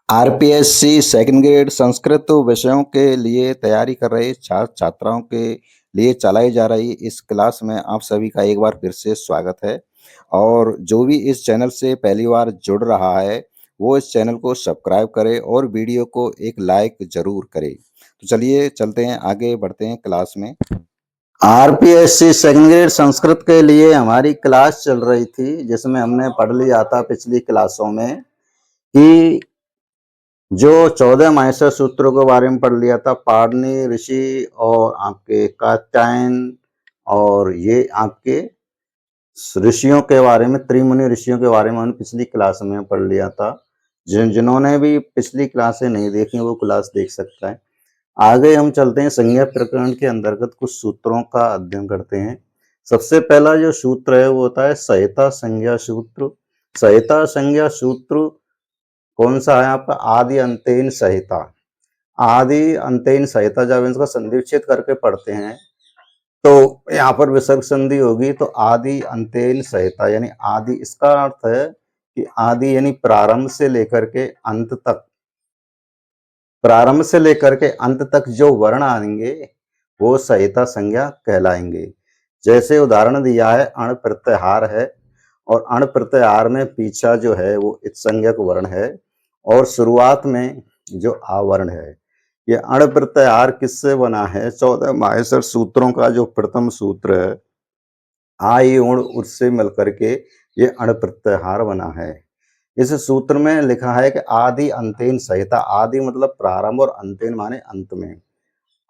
RPSC second grade Sanskrit विषयों के लिए तैयारी कर रहे छात्र छात्राओं के लिए चलाई जा रही इस क्लास में आप सभी का एक बार फिर से स्वागत है। और जो भी इस चैनल से पहली बार जुड़ रहा है वो इस चैनल को सब्सक्राइब करे और वीडियो को एक लाइक जरूर करे। तो चलिए चलते हैं, आगे बढ़ते हैं क्लास में। आरपीएससी सेकंड ग्रेड संस्कृत के लिए हमारी क्लास चल रही थी, जिसमें हमने पढ़ लिया था पिछली क्लासों में कि जो 14 माहेश्वर सूत्रों के बारे में पढ़ लिया था, पाणिनि ऋषि और आपके कात्यायन, और ये आपके ऋषियों के बारे में, त्रिमुनि ऋषियों के बारे में हमने पिछली क्लास में पढ़ लिया था। जिन्होंने भी पिछली क्लासें नहीं देखी वो क्लास देख सकता है। आगे हम चलते हैं, संज्ञा प्रकरण के अंतर्गत कुछ सूत्रों का अध्ययन करते हैं। सबसे पहला जो सूत्र है वो होता है संहिता संज्ञा सूत्र। संहिता संज्ञा सूत्र कौन सा है आपका? आदि अंतेन संहिता। आदि अंतेन संहिता जब इसका संधि विच्छेद करके पढ़ते हैं तो यहाँ पर विसर्ग संधि होगी, तो आदि अंतेन संहिता यानी आदि, इसका अर्थ है कि आदि यानी प्रारंभ से लेकर के अंत तक, प्रारंभ से लेकर के अंत तक जो वर्ण आएंगे वो संहिता संज्ञा कहलाएंगे। जैसे उदाहरण दिया है, अण प्रत्याहार है और अण प्रत्याहार में पीछा जो है वो इत्संज्ञक वर्ण है और शुरुआत में जो आवर्ण है। ये अण प्रत्याहार किससे बना है? 14 माहेश्वर सूत्रों का जो प्रथम सूत्र है आई उण उससे मिलकर के ये अण प्रत्याहार बना है। इस सूत्र में लिखा है कि आदि अंतेन संहिता। आदि मतलब प्रारंभ और अंतेन माने अंत में।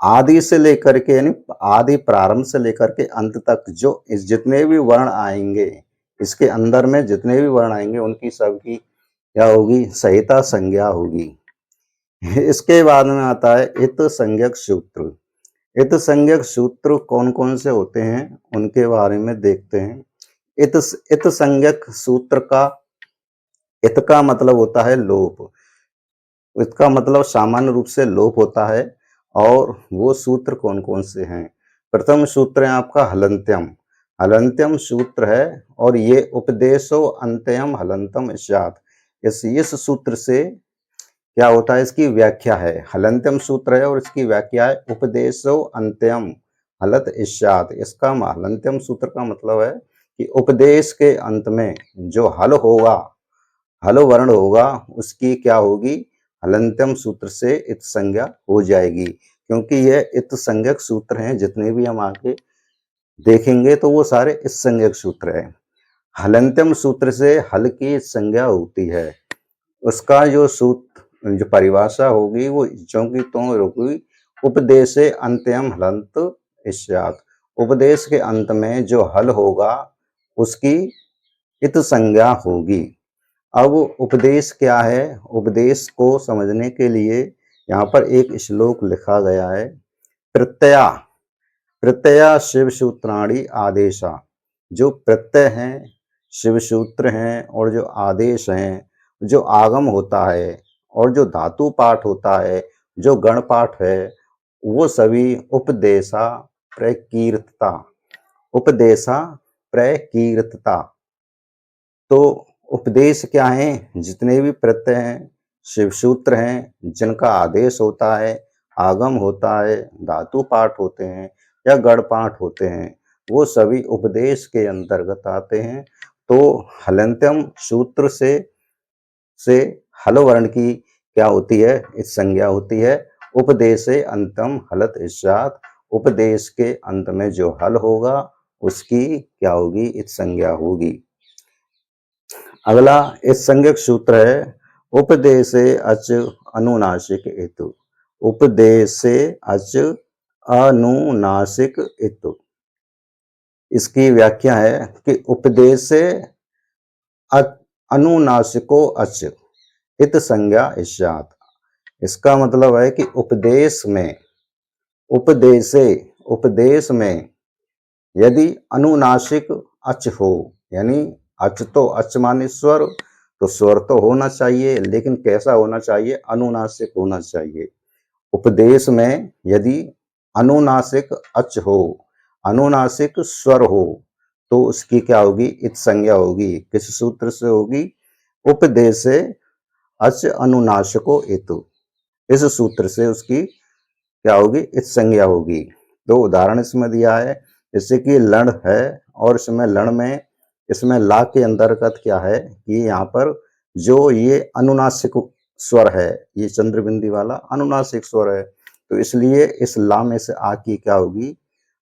आदि से लेकर के यानी आदि प्रारंभ से लेकर के अंत तक जो इस जितने भी वर्ण आएंगे, इसके अंदर में जितने भी वर्ण आएंगे उनकी सबकी क्या होगी? संहिता संज्ञा होगी। इसके बाद में आता है इत संज्ञक सूत्र। इत संज्ञक सूत्र कौन कौन से होते हैं उनके बारे में देखते हैं। इत संज्ञक सूत्र का इत का मतलब होता है लोप। इसका मतलब सामान्य रूप से लोप होता है। और वो सूत्र कौन कौन से हैं? प्रथम सूत्र है आपका हलंत्यम। हलंत्यम सूत्र है और ये उपदेशो अंत्यम हलंतम स्यात्। इस सूत्र से क्या होता है? इसकी व्याख्या है। हलंत्यम सूत्र है और इसकी व्याख्या है उपदेशो अंत्यम हलत स्यात्। इसका हलंत्यम सूत्र का मतलब है कि उपदेश के अंत में जो हल होगा, हल वर्ण होगा, उसकी क्या होगी? हलंत्यम सूत्र से इत संज्ञा हो जाएगी। क्योंकि यह इत संज्ञक सूत्र हैं, जितने भी हम आगे देखेंगे तो वो सारे इस संज्ञक सूत्र है। हलंत्यम सूत्र से हल की संज्ञा होती है। उसका जो सूत्र, जो परिभाषा होगी वो ज्यों की त्यों होगी, उपदेशे अंत्यम हलंत स्यात्। उपदेश के अंत में जो हल होगा उसकी इत संज्ञा होगी। अब उपदेश क्या है? उपदेश को समझने के लिए यहाँ पर एक श्लोक लिखा गया है। प्रत्यया प्रत्यया शिव सूत्राणि आदेशा। जो प्रत्यय हैं, शिव सूत्र हैं, और जो आदेश हैं, जो आगम होता है और जो धातु पाठ होता है, जो गण पाठ है, वो सभी उपदेशा प्रकीर्तता। उपदेशा प्रकीर्तता। तो उपदेश क्या है? जितने भी प्रत्यय हैं, शिव सूत्र हैं, जिनका आदेश होता है, आगम होता है, धातु पाठ होते हैं या गण पाठ होते हैं, वो सभी उपदेश के अंतर्गत आते हैं। तो हलंत्यम सूत्र से हल वर्ण की क्या होती है? इस संज्ञा होती है। उपदेशे अंतम हलत स्यात्। उपदेश के अंत में जो हल होगा उसकी क्या होगी? इस संज्ञा होगी। अगला इस संज्ञक सूत्र है उपदेशे अच अनुनासिक हेतु। उपदेशे अच अनुनासिक हेतु। इसकी व्याख्या है कि उपदेशे अनुनासिको अच इत संज्ञा स्यात्। इसका मतलब है कि उपदेश में यदि अनुनासिक अच हो, यानी अच तो अच माने स्वर, तो स्वर तो होना चाहिए, लेकिन कैसा होना चाहिए? अनुनासिक होना चाहिए। उपदेश में यदि अनुनासिक अच हो, अनुनासिक स्वर हो, तो उसकी क्या होगी? इत संज्ञा होगी। किस सूत्र से होगी? उपदेशे अच अनुनासिको इतु। इस सूत्र से उसकी क्या होगी, इत संज्ञा होगी। तो उदाहरण इसमें दिया है, जैसे कि लण है और इसमें लण में इसमें ला के अंतर्गत क्या है कि यहाँ पर जो ये अनुनासिक स्वर है, ये चंद्र बिंदी वाला अनुनासिक स्वर है, तो इसलिए इस ला में से आ की क्या होगी,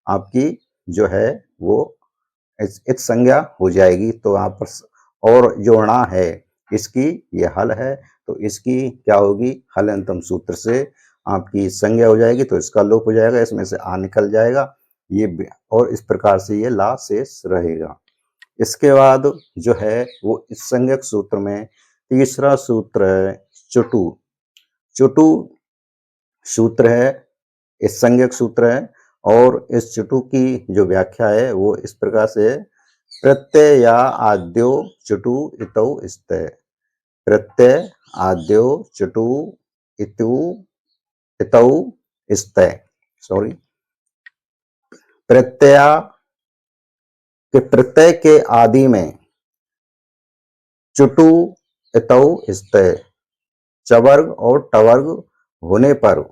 आपकी जो है वो इत संज्ञा हो जाएगी। तो यहाँ पर और जो णा है इसकी ये हल है, तो इसकी क्या होगी, हल अंतम सूत्र से आपकी संज्ञा हो जाएगी, तो इसका लोप हो जाएगा, इसमें से आ निकल जाएगा ये, और इस प्रकार से ये ला शेष रहेगा। इसके बाद जो है वो इस संज्ञक सूत्र में तीसरा सूत्र है चुटु। चुटु सूत्र है, इस संज्ञक सूत्र है, और इस चुटु की जो व्याख्या है वो इस प्रकार से है, प्रत्यय या आद्यो चुटु इतौ स्तः। प्रत्यय आद्यो चुटु इतु इतौ स्तः, सॉरी, प्रत्यय के प्रत्यय के आदि में चुटु इतौ स्तः, चवर्ग और टवर्ग होने पर,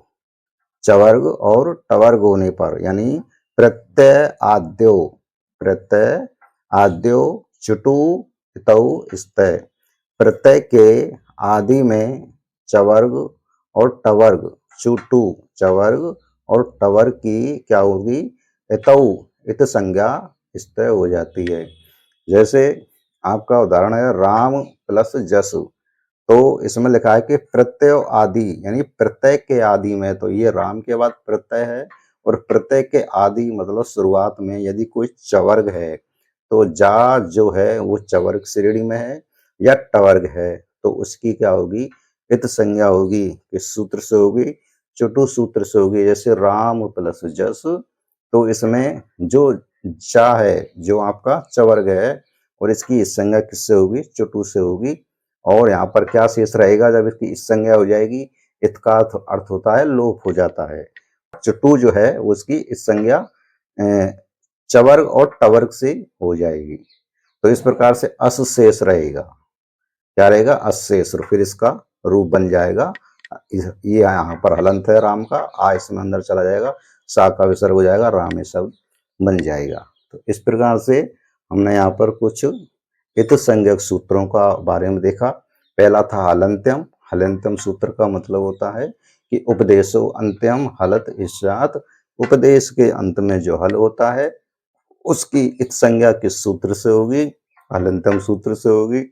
चवर्ग और टवर्ग होने पर, यानी प्रत्यय आद्यो, प्रत्यय आद्यो चुटु इतौ स्तः, प्रत्यय के आदि में चवर्ग और टवर्ग, चुटु चवर्ग और टवर्ग की क्या होगी, इतौ इत संज्ञा स्तः हो जाती है। जैसे आपका उदाहरण है राम प्लस जस, तो इसमें लिखा है कि प्रत्यय आदि, यानी प्रत्यय के आदि में, तो ये राम के बाद प्रत्यय है, और प्रत्यय के आदि मतलब शुरुआत में यदि कोई चवर्ग है, तो जा जो है वो चवर्ग श्रेणी में है या टवर्ग है, तो उसकी क्या होगी, इत संज्ञा होगी, किस सूत्र से होगी, चुटु सूत्र से होगी। जैसे राम प्लस जस, तो इसमें जो जा है जो आपका चवर्ग है, और इसकी इस संज्ञा किससे होगी, चुटु से होगी। और यहाँ पर क्या शेष रहेगा, जब इसकी इस संज्ञा हो जाएगी, इसका अर्थ होता है लोप हो जाता है। चुटु जो है उसकी इस संज्ञा चवर्ग और टवर्ग से हो जाएगी, तो इस प्रकार से अस शेष रहेगा, क्या रहेगा, अस शेष, और फिर इसका रूप बन जाएगा, ये यहाँ पर हलंत है राम का, आ इसमें अंदर चला जाएगा, सा का विसर्ग हो जाएगा, राम ये शब्द बन जाएगा। तो इस प्रकार से हमने यहाँ पर कुछ इत संज्ञक सूत्रों का बारे में देखा। पहला था हलंत्यम। हलंत्यम सूत्र का मतलब होता है कि उपदेशो अंत्यम हलत ईशात, उपदेश के अंत में जो हल होता है उसकी इत संज्ञा किस सूत्र से होगी, हलंत्यम सूत्र से होगी।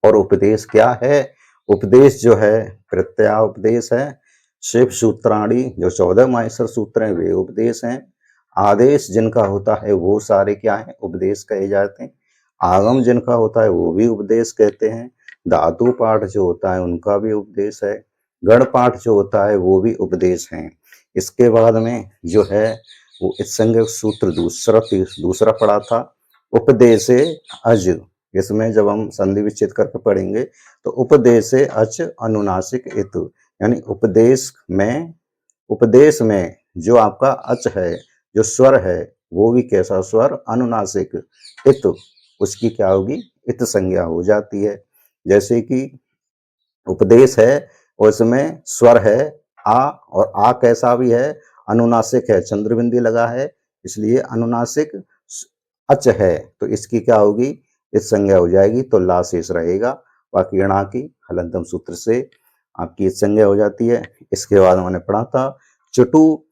और उपदेश क्या है, उपदेश जो है प्रत्यय उपदेश है, शिव सूत्राणी जो 14 माहेश्वर सूत्र हैं वे उपदेश हैं, आदेश जिनका होता है वो सारे क्या है, उपदेश कहे जाते हैं, आगम जिनका होता है वो भी उपदेश कहते हैं, धातु पाठ जो होता है उनका भी उपदेश है, गण पाठ जो होता है वो भी उपदेश है। इसके बाद में जो है वो इस संज्ञक सूत्र दूसरा पढ़ा था, उपदेशे अज। इसमें जब हम संधि विच्छेद करके पढ़ेंगे तो उपदेशे अच अनुनासिक इतु, यानी उपदेश में जो आपका अच है, जो स्वर है, वो भी कैसा स्वर, अनुनासिक, इत, उसकी क्या होगी, इत संज्ञा हो जाती है। जैसे कि उपदेश है और इसमें स्वर है आ, और आ कैसा भी है, अनुनासिक है, चंद्रबिंदी लगा है, इसलिए अनुनासिक अच है, तो इसकी क्या होगी, इस संज्ञा हो जाएगी, तो ला शेष रहेगा। बाकी णा की हलंतम सूत्र से आपकी इस संज्ञा हो जाती है। इसके बाद मैंने पढ़ा था चुटु।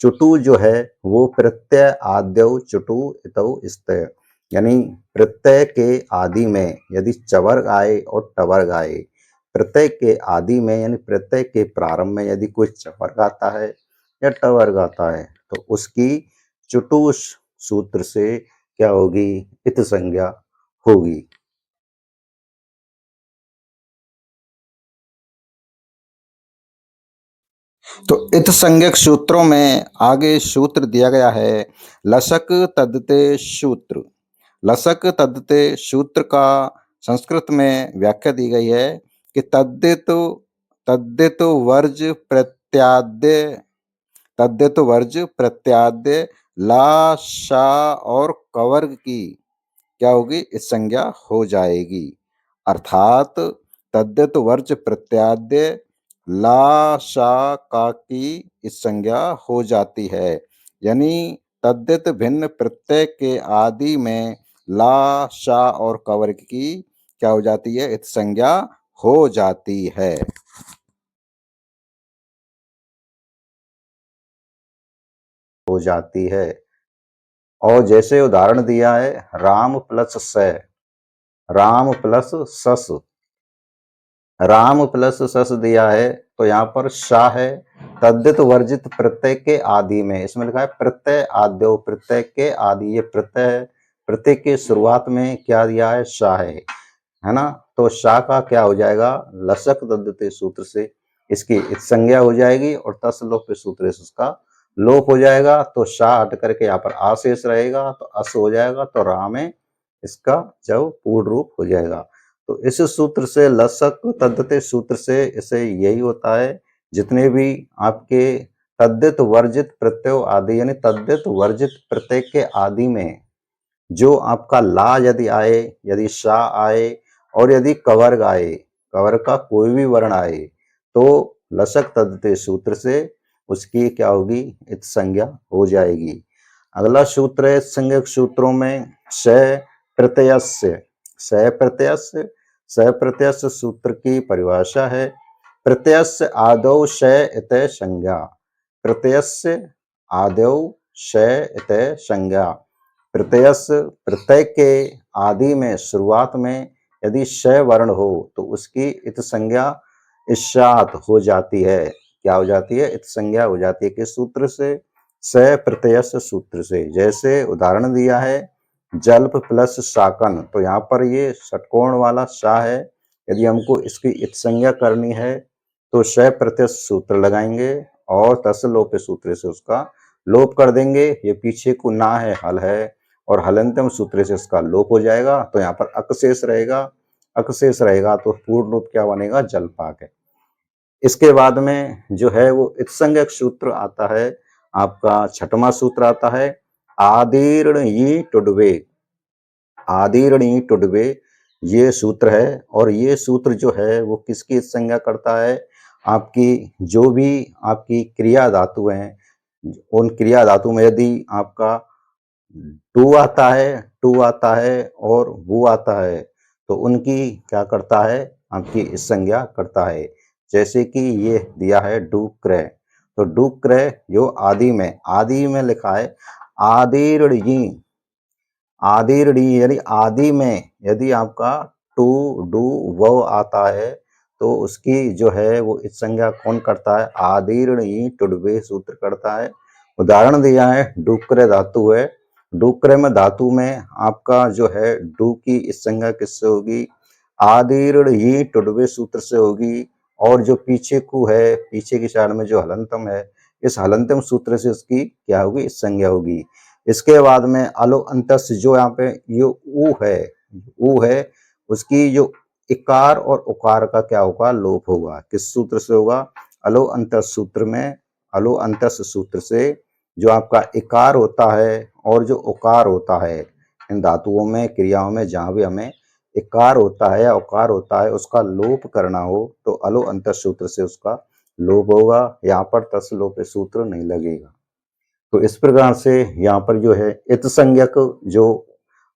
चुटु जो है वो प्रत्यय आद्यौ चुटु इतौ स्तः, यानी प्रत्यय के आदि में यदि चवर्ग आए और टवर्ग आए, प्रत्यय के आदि में यानी प्रत्यय के प्रारंभ में यदि कोई चवर्ग आता है या टवर्ग आता है, तो उसकी चुटु सूत्र से क्या होगी, इत संज्ञा होगी। तो इत संज्ञक सूत्रों में आगे सूत्र दिया गया है लसक तद्दते सूत्र। लसक तद्दते सूत्र का संस्कृत में व्याख्या दी गई है कि तद्दित वर्ज प्रत्याद्य, तद्दित वर्ज प्रत्याद्य ला शा और कवर्ग की क्या होगी, इस संज्ञा हो जाएगी। अर्थात तद्धित वर्ज प्रत्याद्य ला, शा, का की इस संज्ञा हो जाती है। यानी तद्धित भिन्न प्रत्यय के आदि में ला, शा और कवर्ग की क्या हो जाती है? इत संज्ञा हो जाती है। हो जाती है। और जैसे उदाहरण दिया है राम प्लस स, राम प्लस सस, राम प्लस सस दिया है तो यहाँ पर शा है तद्धित वर्जित प्रत्यय के आदि में। इसमें लिखा है प्रत्यय आद्यो, प्रत्यय के आदि, ये प्रत्यय है। प्रत्यय के शुरुआत में क्या दिया है? शा है ना? तो शा का क्या हो जाएगा? लसक तद्धित सूत्र से इसकी इत संज्ञा हो जाएगी और तस लोप सूत्र से उसका लोप हो जाएगा। तो शा हट करके यहाँ पर आ शेष रहेगा तो अस हो जाएगा, तो रा में इसका जब पूर्ण रूप हो जाएगा। तो इस सूत्र से लसक तद्धित सूत्र से इसे यही होता है, जितने भी आपके तद्धित वर्जित प्रत्यय आदि यानी तद्धित वर्जित प्रत्यय के आदि में जो आपका ला यदि आए, यदि शा आए और यदि कवर्ग आए, कवर्ग का कोई भी वर्ण आए, तो लसक तद्धित सूत्र से उसकी क्या होगी? इत संज्ञा हो जाएगी। अगला सूत्र है संज्ञक सूत्रों में स प्रत्ययस्य, स प्रत्ययस्य, स प्रत्ययस्य सूत्र की परिभाषा है प्रत्ययस्य आदौ श इत संज्ञा, प्रत्ययस्य आदौ श इत संज्ञा। प्रत्ययस्य प्रत्यय के आदि में शुरुआत में यदि श वर्ण हो तो उसकी इत संज्ञा इश्चात हो जाती है। क्या हो जाती है? इत संज्ञा हो जाती है। किस सूत्र से? स प्रत्ययस्य सूत्र से। जैसे उदाहरण दिया है जल्प प्लस शाकन, तो यहाँ पर ये षटकोण वाला शा है। यदि हमको इसकी इत संज्ञा करनी है तो श प्रत्यय सूत्र लगाएंगे और तस लोप सूत्र से उसका लोप कर देंगे। ये पीछे को ना है, हल है, और हलंतम सूत्र से इसका लोप हो जाएगा। तो यहाँ पर अकशेष रहेगा, अकशेष रहेगा तो पूर्ण रूप क्या बनेगा? जलपाक है। इसके बाद में जो है वो इत्संज्ञक सूत्र आता है, आपका छठवां सूत्र आता है आदीर्णयी टुडवे, आदीर्णी टुडवे ये सूत्र है। और ये सूत्र जो है वो किसकी संज्ञा करता है? आपकी जो भी आपकी क्रिया धातु हैं, उन क्रिया धातु में यदि आपका टू आता है, टू आता है और वो आता है तो उनकी क्या करता है? आपकी इस संज्ञा करता है। जैसे कि ये दिया है डुक्रय, तो डुक्रय जो आदि में लिखा है आदीर्णी, आदीर्णी यानी आदि में यदि आपका टू डू वो आता है तो उसकी जो है वो इस संज्ञा कौन करता है? आदीर्णी टुडवे सूत्र करता है। उदाहरण दिया है डुक्र धातु है, डुक्र में धातु में आपका जो है डू की इस संज्ञा किससे होगी? आदीर्णी टुडवे सूत्र से होगी। और जो पीछे को है, पीछे की साइड में जो हलंतम है, इस हलंतम सूत्र से उसकी क्या होगी? इस संज्ञा होगी। इसके बाद में अलो अंतस जो यहाँ पे ये ऊ है उसकी जो इकार और उकार का क्या होगा? लोप होगा। किस सूत्र से होगा? अलो अंतस सूत्र में, अलो अंतस सूत्र से जो आपका इकार होता है और जो उकार होता है, इन धातुओं में क्रियाओं में जहां भी हमें इकार होता है या उकार होता है उसका लोप करना हो तो अलो अंतस सूत्र से उसका लोप होगा। यहाँ पर तस लोप सूत्र नहीं लगेगा। तो इस प्रकार से यहाँ पर जो है इत संज्ञक जो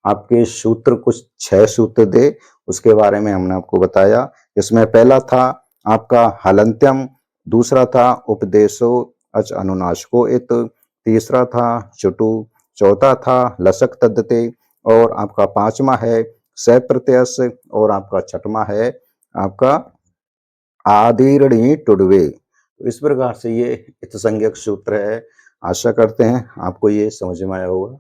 आपके सूत्र कुछ 6 सूत्र दे उसके बारे में हमने आपको बताया। इसमें पहला था आपका हलंत्यम, दूसरा था उपदेशो अच अनुनाशको इत, तीसरा था चुटु, चौथा था लसक तद्दते और आपका पांचवा है सप्रत्ययस और आपका छठवां है आपका आदीर्णी टुडवे। तो इस प्रकार से ये इत संज्ञक सूत्र है। आशा करते हैं आपको ये समझ में आया होगा।